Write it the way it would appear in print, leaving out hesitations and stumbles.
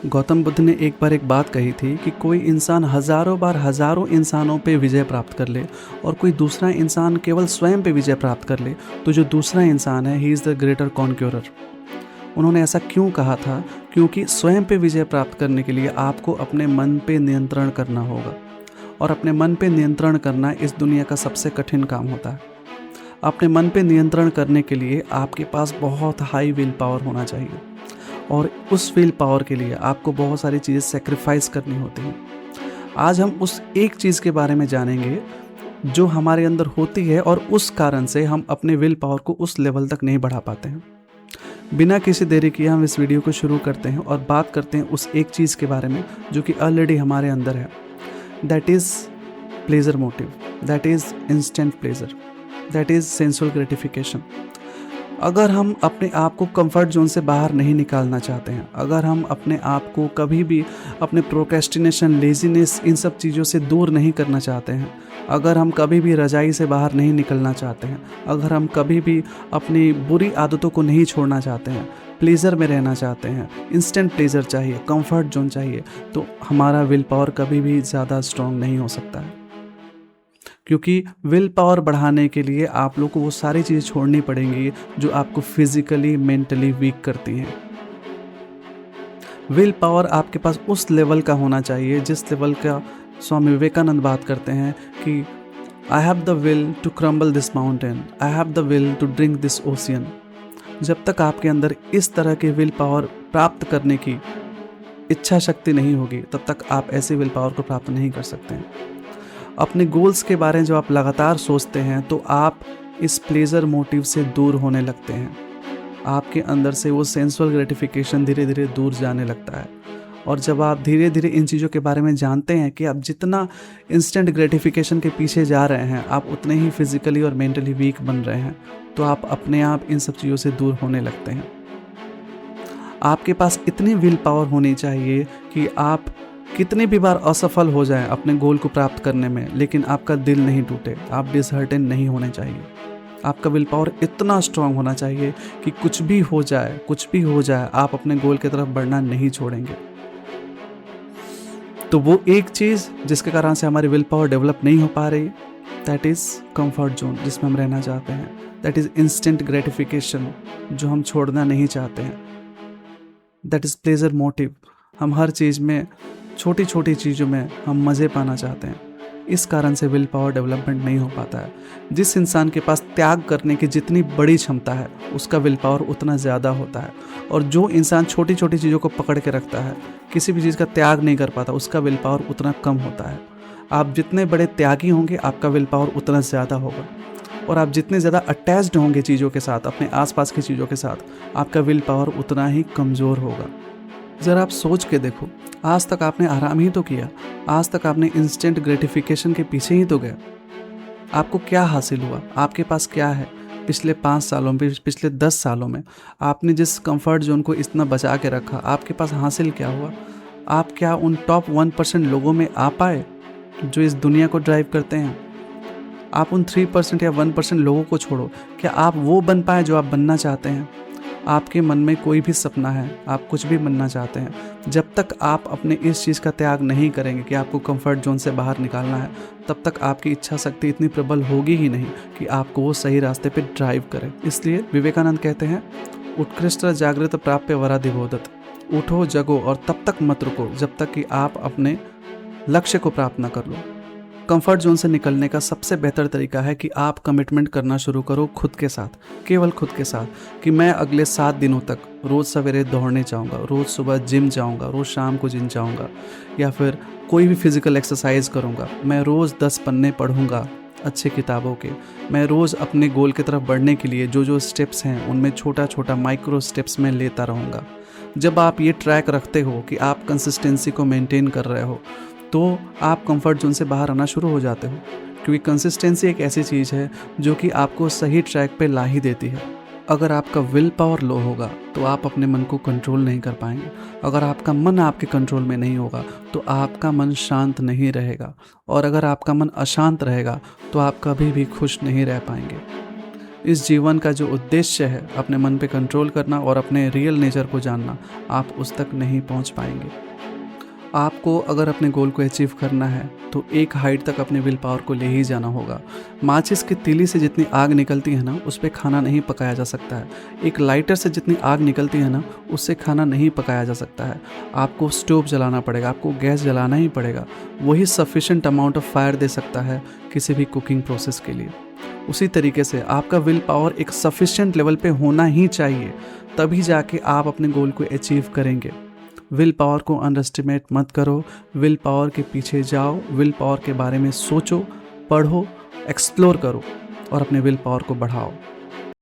गौतम बुद्ध ने एक बार एक बात कही थी कि कोई इंसान हजारों बार हजारों इंसानों पे विजय प्राप्त कर ले और कोई दूसरा इंसान केवल स्वयं पे विजय प्राप्त कर ले तो जो दूसरा इंसान है he is the greater conqueror. उन्होंने ऐसा क्यों कहा था? क्योंकि स्वयं पे विजय प्राप्त करने के लिए आपको अपने मन पे नियंत्रण करना होगा और अपने मन पे नियंत्रण करना इस दुनिया का सबसे कठिन काम होता है। अपने मन पे नियंत्रण करने के लिए आपके पास बहुत हाई विल पावर होना चाहिए और उस विल पावर के लिए आपको बहुत सारी चीज़ें सेक्रीफाइस करनी होती हैं। आज हम उस एक चीज़ के बारे में जानेंगे जो हमारे अंदर होती है और उस कारण से हम अपने विल पावर को उस लेवल तक नहीं बढ़ा पाते हैं। बिना किसी देरी किए हम इस वीडियो को शुरू करते हैं और बात करते हैं उस एक चीज़ के बारे में जो कि ऑलरेडी हमारे अंदर है। That is pleasure motive, that is instant pleasure, that is sensual gratification. अगर हम अपने आप को कंफर्ट जोन से बाहर नहीं निकालना चाहते हैं, अगर हम अपने आप को कभी भी अपने प्रोक्रेस्टिनेशन, लेजीनेस, इन सब चीज़ों से दूर नहीं करना चाहते हैं, अगर हम कभी भी रजाई से बाहर नहीं निकलना चाहते हैं, अगर हम कभी भी अपनी बुरी आदतों को नहीं छोड़ना चाहते हैं, प्लेजर में रहना चाहते हैं, इंस्टेंट प्लेजर चाहिए, कंफर्ट जोन चाहिए, तो हमारा विल पावर कभी भी ज़्यादा स्ट्रॉन्ग नहीं हो सकता है। क्योंकि विल पावर बढ़ाने के लिए आप लोग को वो सारी चीज़ें छोड़नी पड़ेंगी जो आपको फिजिकली, मेंटली वीक करती हैं। विल पावर आपके पास उस लेवल का होना चाहिए जिस लेवल का स्वामी विवेकानंद बात करते हैं कि I have the will to crumble this mountain, I have the will to drink this ocean. जब तक आपके अंदर इस तरह के विल पावर प्राप्त करने की इच्छा शक्ति नहीं होगी तब तक आप ऐसे विल पावर को प्राप्त नहीं कर सकते हैं। अपने गोल्स के बारे में जब आप लगातार सोचते हैं तो आप इस प्लेजर मोटिव से दूर होने लगते हैं। आपके अंदर से वो सेंसुअल ग्रेटिफिकेशन धीरे धीरे दूर जाने लगता है और जब आप धीरे धीरे इन चीज़ों के बारे में जानते हैं कि आप जितना इंस्टेंट ग्रेटिफिकेशन के पीछे जा रहे हैं आप उतने ही फिजिकली और मेंटली वीक बन रहे हैं, तो आप अपने आप इन सब चीज़ों से दूर होने लगते हैं। आपके पास इतनी विल पावर होनी चाहिए कि आप कितनी भी बार असफल हो जाएं अपने गोल को प्राप्त करने में, लेकिन आपका दिल नहीं टूटे, आप डिसहर्टेन नहीं होने चाहिए। आपका विल पावर इतना स्ट्रांग होना चाहिए कि कुछ भी हो जाए आप अपने गोल की तरफ बढ़ना नहीं छोड़ेंगे। तो वो एक चीज़ जिसके कारण से हमारी विल पावर डेवलप नहीं हो पा रही, दैट इज़ कंफर्ट जोन जिसमें हम रहना चाहते हैं, दैट इज़ इंस्टेंट ग्रेटिफिकेशन जो हम छोड़ना नहीं चाहते हैं, दैट इज़ प्लेजर मोटिव। हम हर चीज़ में, छोटी छोटी चीज़ों में हम मज़े पाना चाहते हैं। इस कारण से विल पावर डेवलपमेंट नहीं हो पाता है। जिस इंसान के पास त्याग करने की जितनी बड़ी क्षमता है उसका विल पावर उतना ज़्यादा होता है, और जो इंसान छोटी छोटी चीज़ों को पकड़ के रखता है, किसी भी चीज़ का त्याग नहीं कर पाता, उसका विल पावर उतना कम होता है। आप जितने बड़े त्यागी होंगे आपका विल पावर उतना ज़्यादा होगा, और आप जितने ज़्यादा अटैच्ड होंगे चीज़ों के साथ, अपने आसपास की चीज़ों के साथ, आपका विल पावर उतना ही कमज़ोर होगा। ज़रा आप सोच के देखो, आज तक आपने आराम ही तो किया, आज तक आपने इंस्टेंट ग्रेटिफिकेशन के पीछे ही तो गए। आपको क्या हासिल हुआ? आपके पास क्या है? पिछले 5 सालों में, पिछले 10 सालों में आपने जिस कंफर्ट जोन को इतना बचा के रखा, आपके पास हासिल क्या हुआ? आप क्या उन टॉप 1% लोगों में आ पाए जो इस दुनिया को ड्राइव करते हैं? आप उन 3% या 1% लोगों को छोड़ो, क्या आप वो बन पाए जो आप बनना चाहते हैं? आपके मन में कोई भी सपना है, आप कुछ भी बनना चाहते हैं, जब तक आप अपने इस चीज़ का त्याग नहीं करेंगे कि आपको कंफर्ट जोन से बाहर निकालना है, तब तक आपकी इच्छा शक्ति इतनी प्रबल होगी ही नहीं कि आपको वो सही रास्ते पे ड्राइव करे। इसलिए विवेकानंद कहते हैं, उत्कृष्ट जागृत प्राप्य वराधिबोधत, उठो जगो और तब तक मत रुको जब तक कि आप अपने लक्ष्य को प्राप्त न कर लो। कंफर्ट जोन से निकलने का सबसे बेहतर तरीका है कि आप कमिटमेंट करना शुरू करो खुद के साथ, केवल खुद के साथ, कि मैं अगले 7 दिनों तक रोज़ सवेरे दौड़ने जाऊंगा, रोज़ सुबह जिम जाऊंगा, रोज़ शाम को जिम जाऊंगा, या फिर कोई भी फिजिकल एक्सरसाइज करूंगा। मैं रोज़ 10 पन्ने पढ़ूंगा अच्छी किताबों के। मैं रोज़ अपने गोल की तरफ बढ़ने के लिए जो जो स्टेप्स हैं उनमें छोटा छोटा माइक्रो स्टेप्स में लेता रहूँगा। जब आप ये ट्रैक रखते हो कि आप कंसिस्टेंसी को मेंटेन कर रहे हो, तो आप कंफर्ट जोन से बाहर आना शुरू हो जाते हो, क्योंकि कंसिस्टेंसी एक ऐसी चीज़ है जो कि आपको सही ट्रैक पे ला ही देती है। अगर आपका विल पावर लो होगा तो आप अपने मन को कंट्रोल नहीं कर पाएंगे। अगर आपका मन आपके कंट्रोल में नहीं होगा तो आपका मन शांत नहीं रहेगा, और अगर आपका मन अशांत रहेगा तो आप कभी भी खुश नहीं रह पाएंगे। इस जीवन का जो उद्देश्य है अपने मन पे कंट्रोल करना और अपने रियल नेचर को जानना, आप उस तक नहीं पहुंच पाएंगे। आपको अगर अपने गोल को अचीव करना है तो एक हाइट तक अपने विल पावर को ले ही जाना होगा। माचिस की तीली से जितनी आग निकलती है ना, उस पर खाना नहीं पकाया जा सकता है। एक लाइटर से जितनी आग निकलती है ना, उससे खाना नहीं पकाया जा सकता है। आपको स्टोव जलाना पड़ेगा, आपको गैस जलाना ही पड़ेगा। वही सफिशेंट अमाउंट ऑफ फायर दे सकता है किसी भी कुकिंग प्रोसेस के लिए। उसी तरीके से आपका विल पावर एक सफिशेंट लेवल पे होना ही चाहिए, तभी जाके आप अपने गोल को अचीव करेंगे। विल पावर को अंडरएस्टिमेट मत करो, विल पावर के पीछे जाओ, विल पावर के बारे में सोचो, पढ़ो, एक्सप्लोर करो और अपने विल पावर को बढ़ाओ।